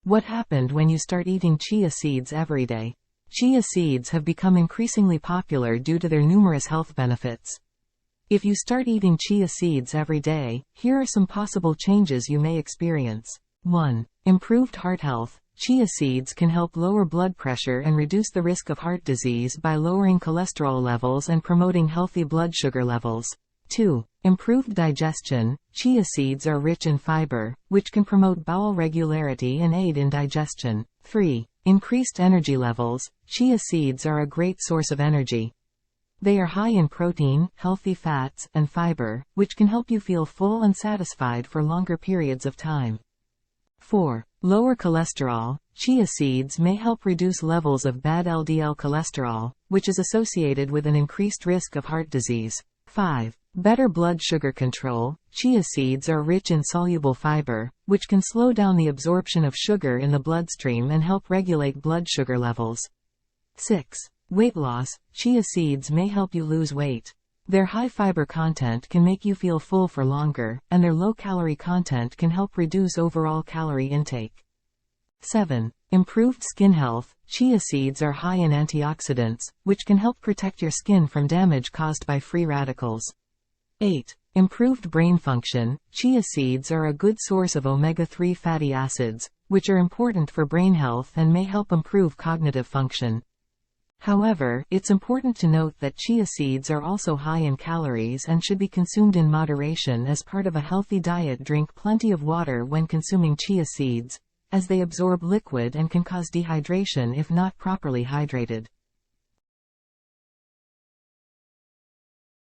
What happened when you start eating chia seeds every day? Chia seeds have become increasingly popular due to their numerous health benefits. If you start eating chia seeds every day, here are some possible changes you may experience. 1. Improved heart health. Chia seeds can help lower blood pressure and reduce the risk of heart disease by lowering cholesterol levels and promoting healthy blood sugar levels. 2. Improved digestion. Chia seeds are rich in fiber, which can promote bowel regularity and aid in digestion. 3. Increased energy levels. Chia seeds are a great source of energy. They are high in protein, healthy fats, and fiber, which can help you feel full and satisfied for longer periods of time. 4. Lower cholesterol. Chia seeds may help reduce levels of bad LDL cholesterol, which is associated with an increased risk of heart disease. 5. Better blood sugar control. Chia seeds are rich in soluble fiber, which can slow down the absorption of sugar in the bloodstream and help regulate blood sugar levels. 6. Weight loss. Chia seeds may help you lose weight. Their high fiber content can make you feel full for longer, and their low calorie content can help reduce overall calorie intake. 7. Improved skin health. Chia seeds are high in antioxidants, which can help protect your skin from damage caused by free radicals. 8. Improved brain function. Chia seeds are a good source of omega-3 fatty acids, which are important for brain health and may help improve cognitive function. However, it's important to note that chia seeds are also high in calories and should be consumed in moderation as part of a healthy diet. Drink plenty of water when consuming chia seeds, as they absorb liquid and can cause dehydration if not properly hydrated.